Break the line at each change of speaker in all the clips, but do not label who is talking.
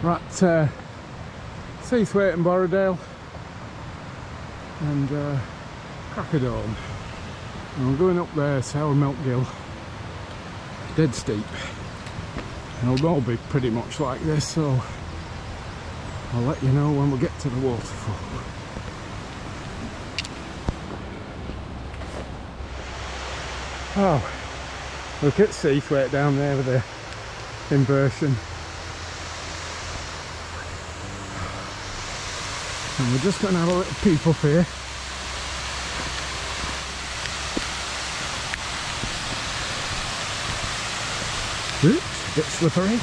We're at Seathwaite and Borrowdale and Skiddaw. And we're going up there, Sourmilk Gill. Dead steep. And it'll all be pretty much like this, so I'll let you know when we get to the waterfall. Oh, look at Seathwaite down there with the inversion. And we're just going to have a little peep up here. Oops, a bit slippery.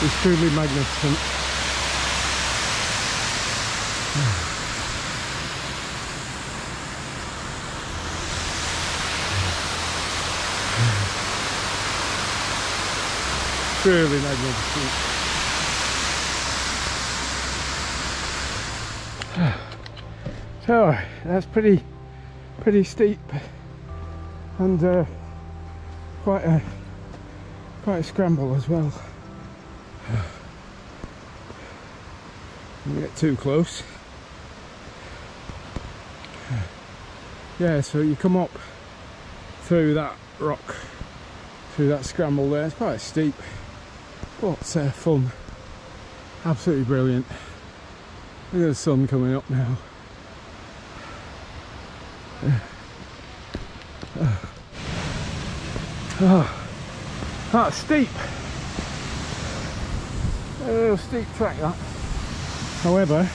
It's truly magnificent. Truly magnificent. So that's pretty steep and quite a scramble as well. Don't get too close. Yeah, so you come up through that rock, through that scramble there. It's quite steep, but fun. Absolutely brilliant. Look at the sun coming up now. That's steep. A little steep track that. However,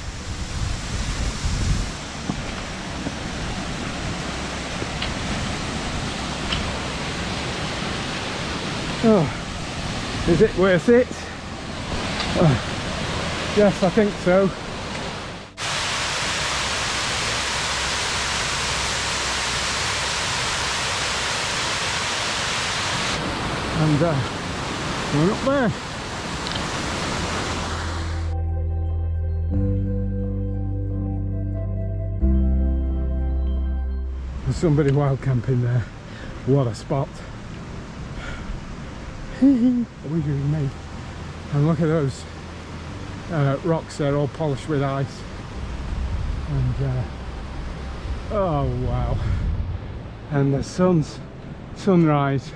is it worth it? Yes, I think so. And going up there. There's somebody wild camping there. What a spot. Me. And look at those rocks, they're all polished with ice. And oh wow. And the sunrise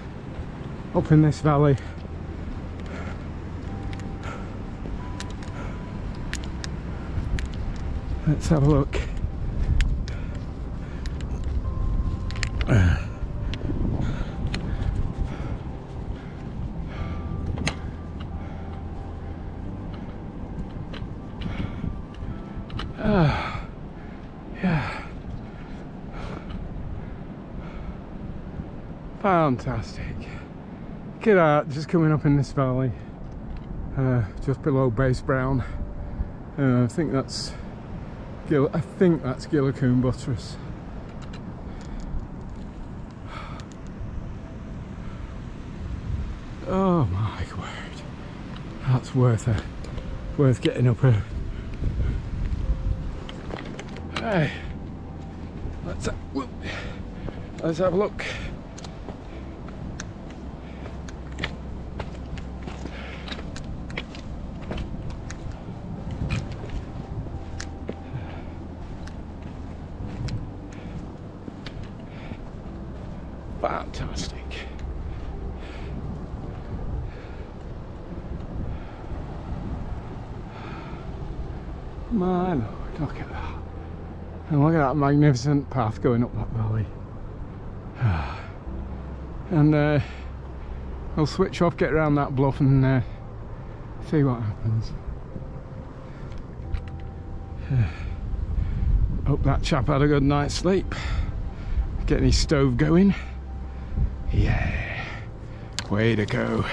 up in this valley. Let's have a look. Yeah, fantastic. Look at that, just coming up in this valley, just below Base Brown. I think that's Gillicoon Buttress. Oh my word, that's worth getting up here. Hey, let's have a look. Fantastic. My lord, look at that. And look at that magnificent path going up that valley. And we'll switch off, get around that bluff and see what happens. Hope that chap had a good night's sleep. Getting his stove going. Yeah, way to go.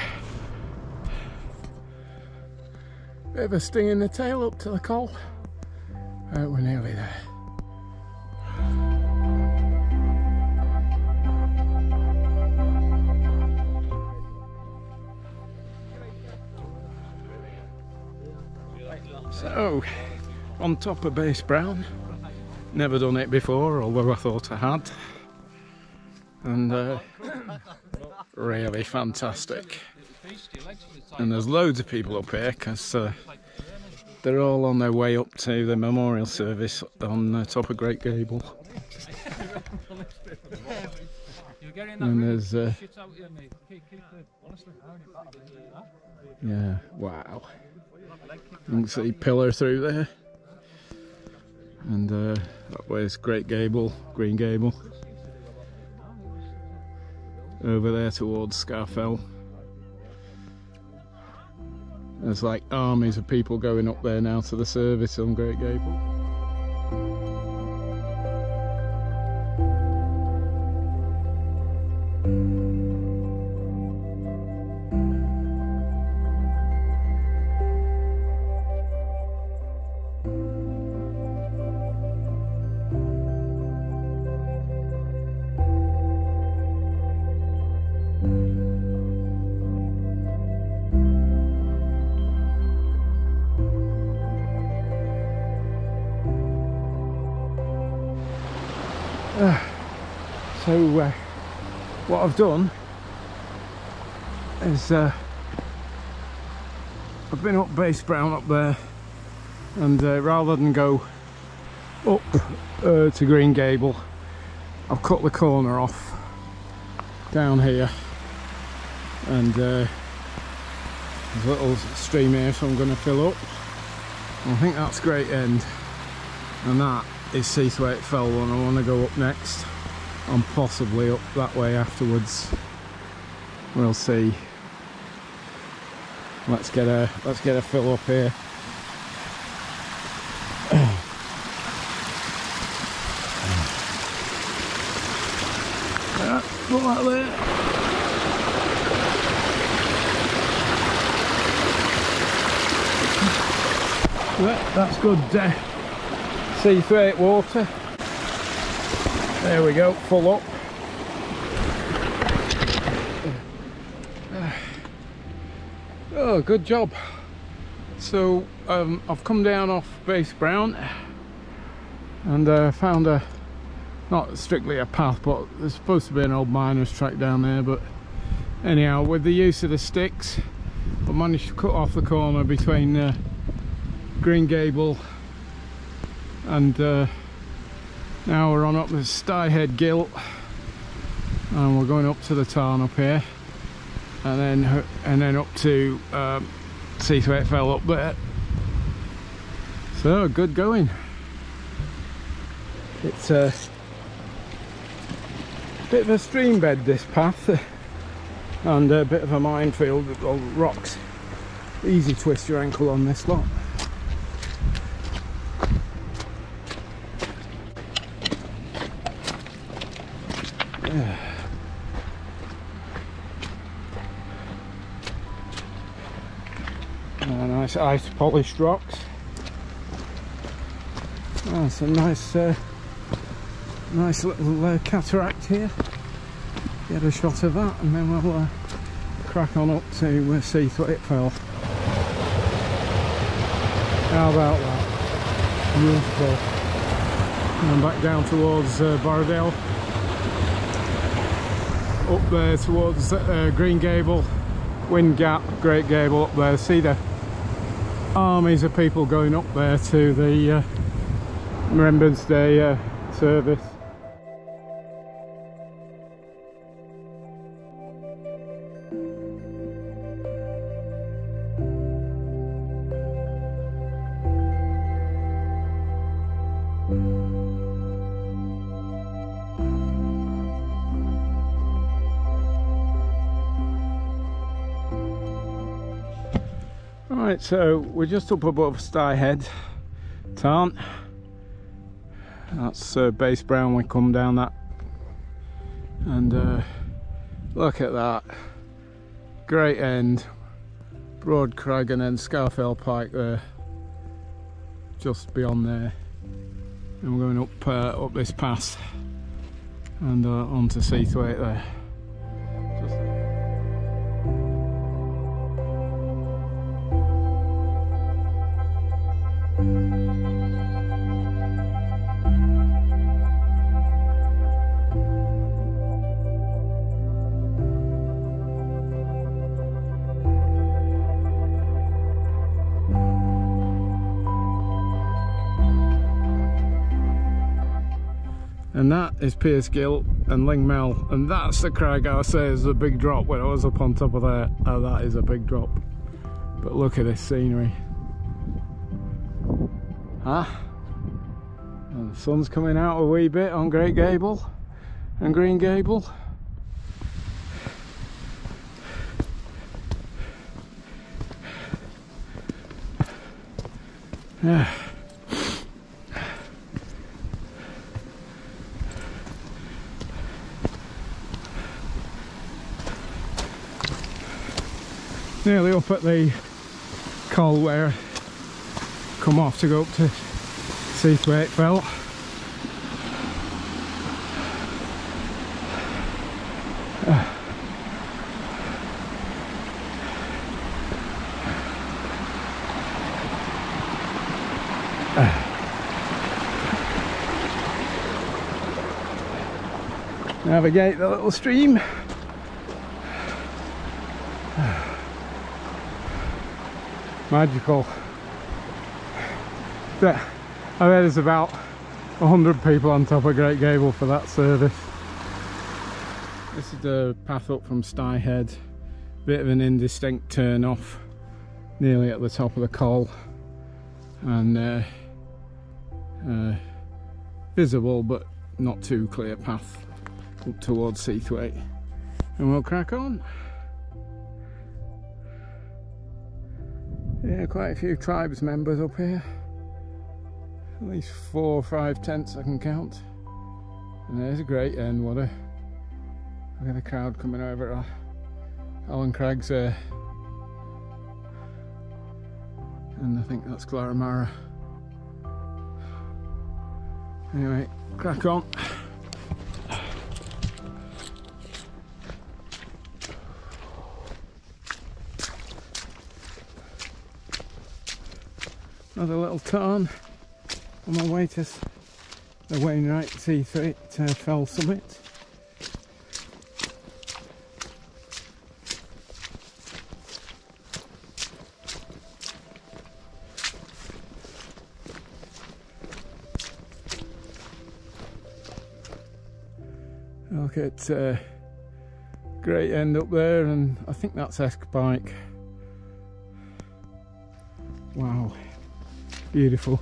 Bit of a sting in the tail up to the col. We're nearly there. So, on top of Base Brown. Never done it before, although I thought I had. And really fantastic. And there's loads of people up here because they're all on their way up to the memorial service on the top of Great Gable. And there's yeah, wow. You can see Pillar through there. And that way's Great Gable, Green Gable. Over there towards Seathwaite Fell. There's like armies of people going up there now to the service on Great Gable. So what I've done is I've been up Base Brown up there, and rather than go up to Green Gable, I've cut the corner off down here, and there's a little stream here, so I'm going to fill up. I think that's Great End, and that is Seathwaite Fell, and I want to go up next, and possibly up that way afterwards. We'll see. Let's get a fill up here. Put that there. That's good. Seathwaite water. There we go, full up. Oh, good job. So I've come down off Base Brown and found not strictly a path, but there's supposed to be an old miner's track down there, but anyhow, with the use of the sticks, I managed to cut off the corner between Green Gable and now we're on up the Styhead Gill, and we're going up to the tarn up here, and then up to Seathwaite Fell up there. So good going. It's a bit of a stream bed, this path, and a bit of a minefield with all rocks. Easy twist your ankle on this lot. Nice ice polished rocks. Oh, some nice little cataract here. Get a shot of that, and then we'll crack on up to Seathwaite Fell. How about that? Beautiful. And back down towards Borrowdale. Up there towards Green Gable, Wind Gap, Great Gable up there. See the armies of people going up there to the Remembrance Day service. Right, so we're just up above Styhead tarn. That's Base Brown. We come down that, and look at that. Great End, Broad Crag, and then Seathwaite Fell Pike there, just beyond there. And we're going up this pass and onto Seathwaite there. And that is Pierce Gill and Lingmel, and that's the crag I say is a big drop when I was up on top of there. Oh, that is a big drop. But look at this scenery. Huh? And the sun's coming out a wee bit on Great Gable and Green Gable. Yeah. Nearly up at the col where I come off to go up to Seathwaite Fell. Navigate the little stream. Magical. I bet there's about 100 people on top of Great Gable for that service. This is the path up from Styhead. Bit of an indistinct turn off, nearly at the top of the col, and visible but not too clear path up towards Seathwaite, and we'll crack on. Yeah, quite a few tribes members up here. At least 4 or 5 tents I can count. And there's a great end water. Look at the crowd coming over. Alan Craig's there. And I think that's Glaramara. Anyway, crack on. Another little tarn on my way to the Wainwright Seathwaite Fell summit. Look at great end up there, and I think that's Eskpike. Wow. Beautiful.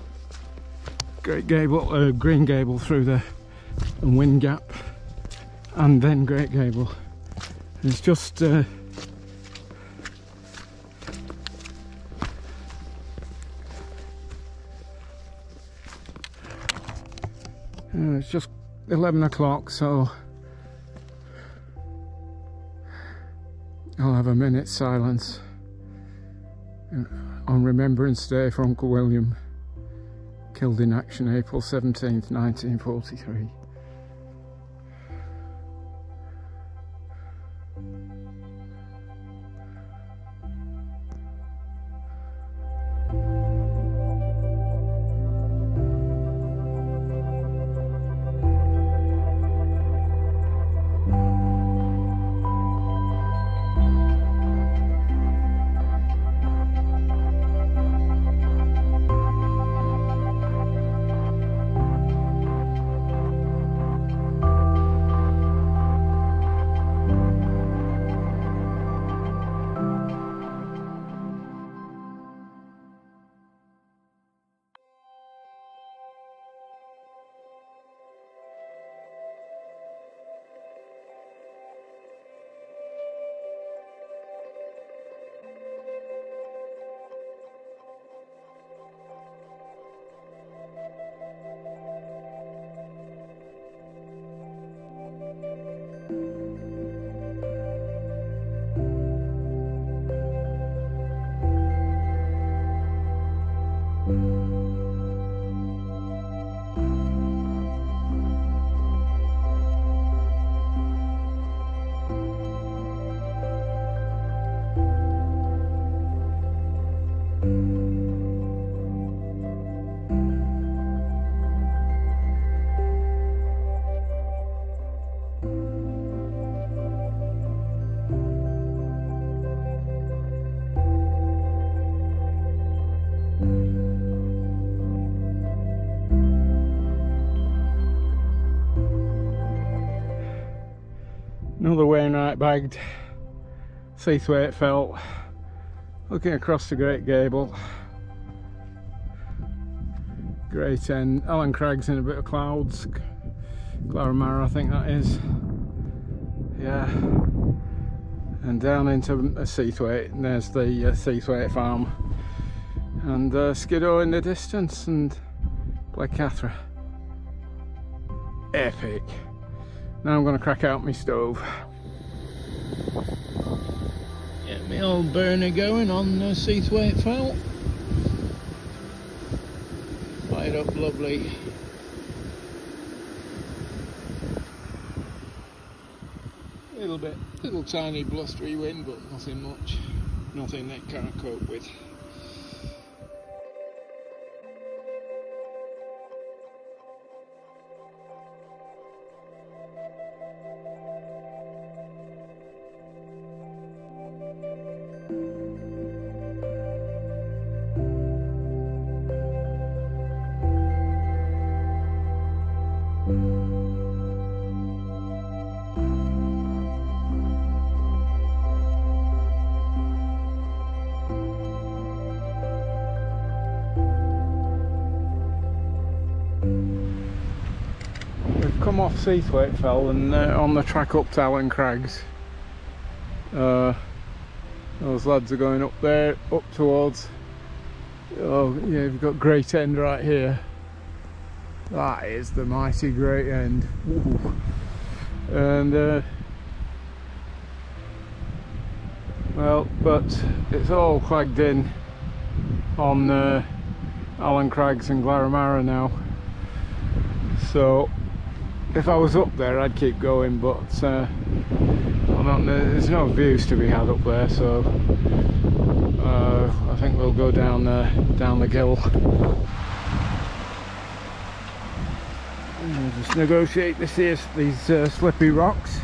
Great Gable, Green Gable through the Wind Gap, and then Great Gable. It's just it's just 11 o'clock, so I'll have a minute's silence on Remembrance Day for Uncle William, killed in action April 17th, 1943. night bagged Seathwaite Fell, looking across the Great Gable, Great End, Allen Crags in a bit of clouds, Glaramara I think that is, yeah, and down into Seathwaite, and there's the Seathwaite farm, and Skiddaw in the distance, and Blackcathra. Epic. Now I'm going to crack out my stove. Get my old burner going on the Seathwaite Fell. Light up lovely. Little tiny blustery wind, but nothing much. Nothing that can't cope with. Come off Seathwaite Fell and on the track up to Allen Crags. Those lads are going up there, up towards, oh yeah, you've got Great End right here. That is the mighty Great End. Ooh. And well, but it's all clagged in on Allen Crags and Glaramara now, so if I was up there I'd keep going, but I don't know, there's no views to be had up there, so I think we'll go down the gill. And we'll just negotiate these slippy rocks.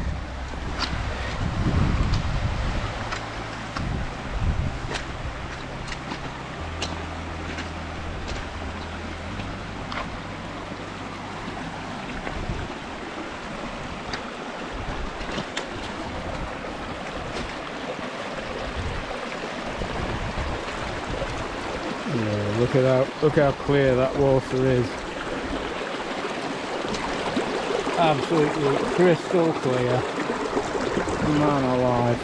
Look how clear that water is. Absolutely crystal clear. Man alive.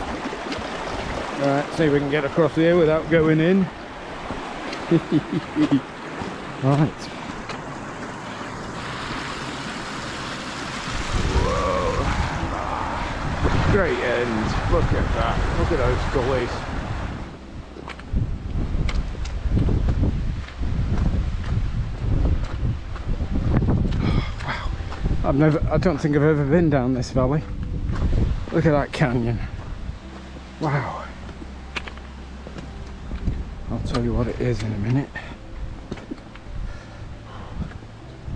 Right, see if we can get across here without going in. Right. Whoa. Great End. Look at that. Look at those gullies. I don't think I've ever been down this valley. Look at that canyon. Wow. I'll tell you what it is in a minute.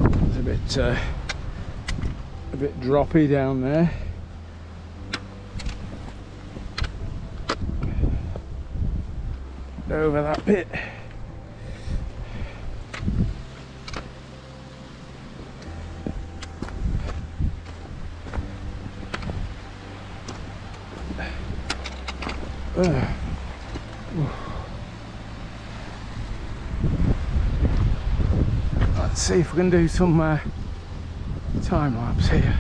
It's a bit droppy down there. Over that bit. Let's see if we can do some time lapse here.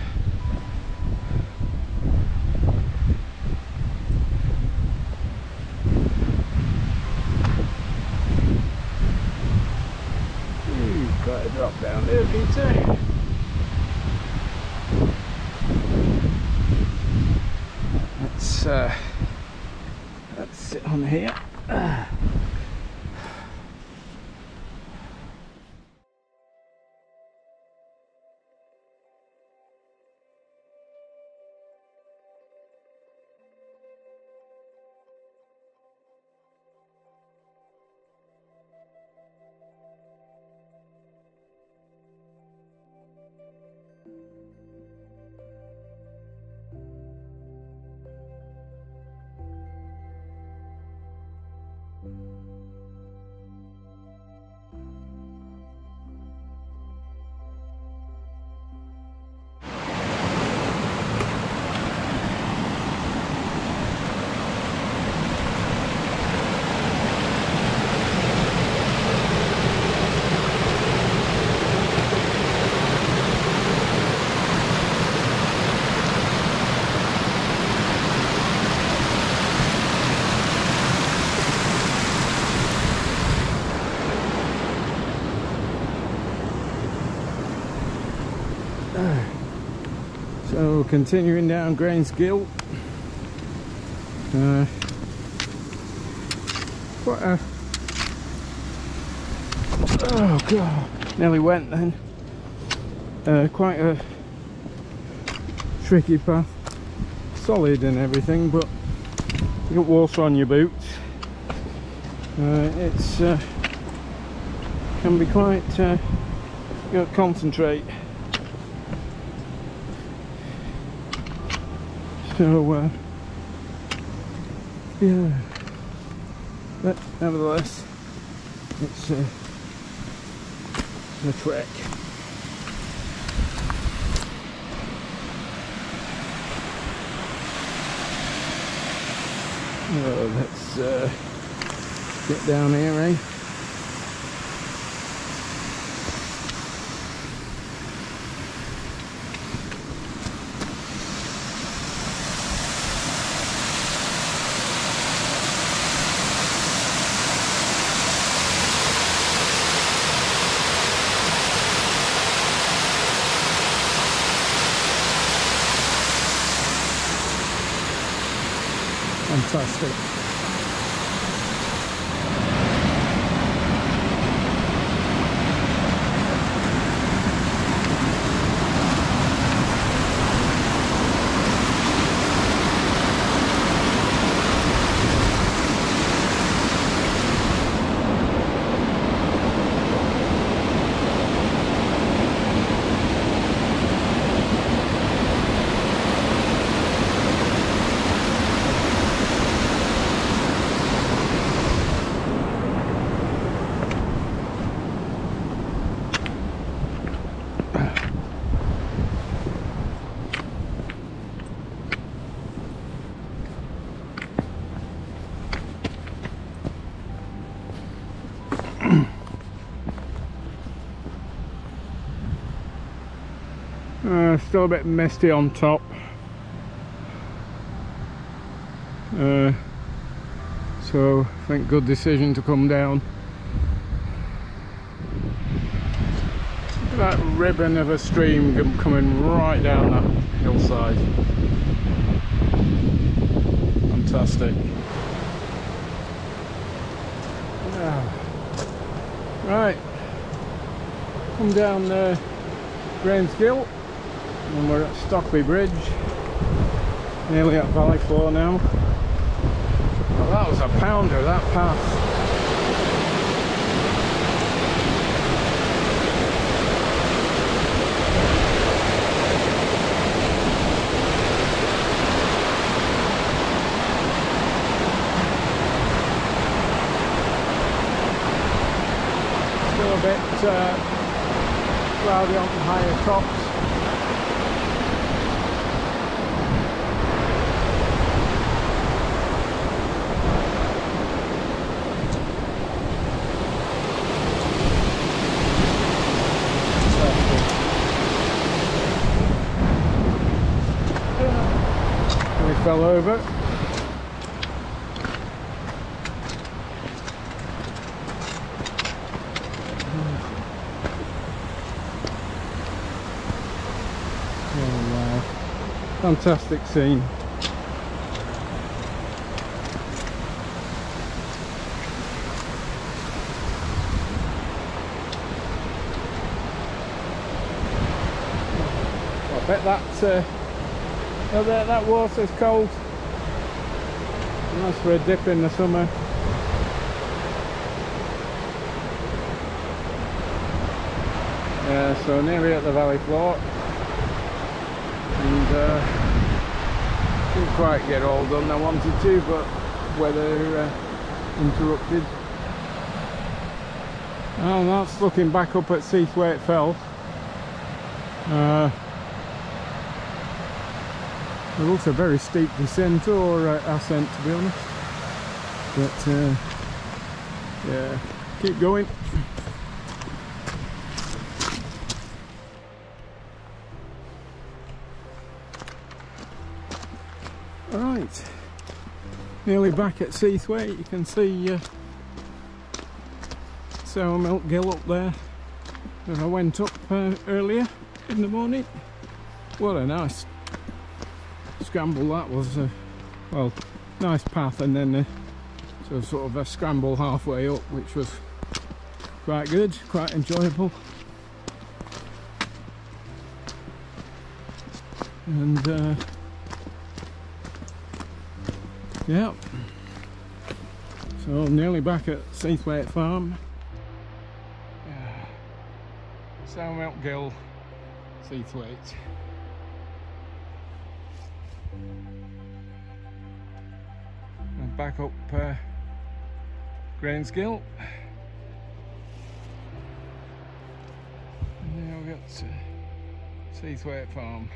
You've got to drop down there, Peter. Let's sit on here. So continuing down Ruddy Gill. Quite a... oh god, nearly went then. Quite a tricky path, solid and everything, but you got water on your boots. It's can be quite you got to concentrate. So yeah, but nevertheless it's a trek. Let's get down here, eh? Fantastic. Still a bit misty on top, so I think good decision to come down. Look at that ribbon of a stream coming right down that hillside. Fantastic. Right, come down Ruddy Gill. And we're at Stockley Bridge, nearly at Valley Floor now. Well, that was a pounder, that path. Still a bit cloudy on the higher tops. Fell over. Oh wow, fantastic scene. I bet that water's cold. Nice for a dip in the summer. So nearly at the valley floor, and didn't quite get all done I wanted to, but weather interrupted. Well, that's looking back up at Seathwaite Fell. It looks a very steep descent or ascent, to be honest, but yeah, keep going. Alright, nearly back at Seathwaite. You can see Sourmilk Gill up there that I went up earlier in the morning. what a nice scramble that was. Well, nice path, and then sort of a scramble halfway up, which was quite good, quite enjoyable. And yeah, so nearly back at Seathwaite Farm. Sourmilk Gill, Seathwaite. And back up Grange Gill. And now we've got Seathwaite Farm.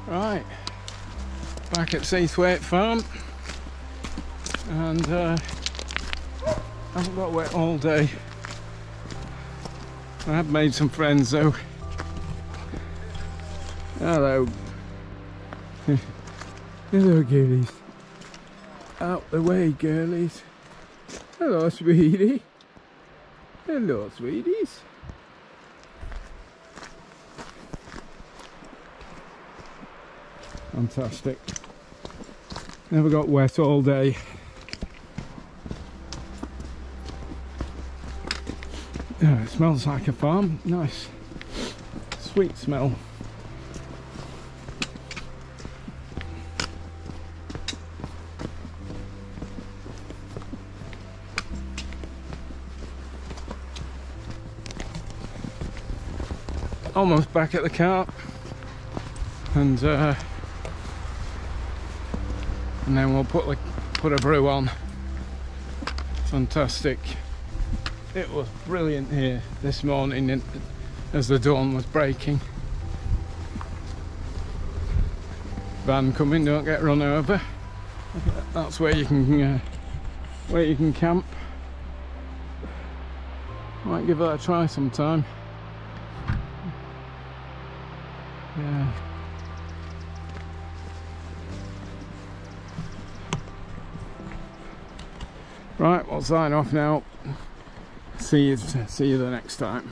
Right, back at Seathwaite Farm, and I haven't got wet all day. I have made some friends though. Hello. Hello, girlies. Out the way, girlies. Hello, sweetie. Hello, sweeties. Fantastic. Never got wet all day. Oh, it smells like a farm. Nice, sweet smell. Almost back at the cart, and then we'll put a brew on. Fantastic. It was brilliant here this morning as the dawn was breaking. Van coming, don't get run over. That's where you can camp. Might give that a try sometime. Yeah. Right, we'll sign off now. See you the next time.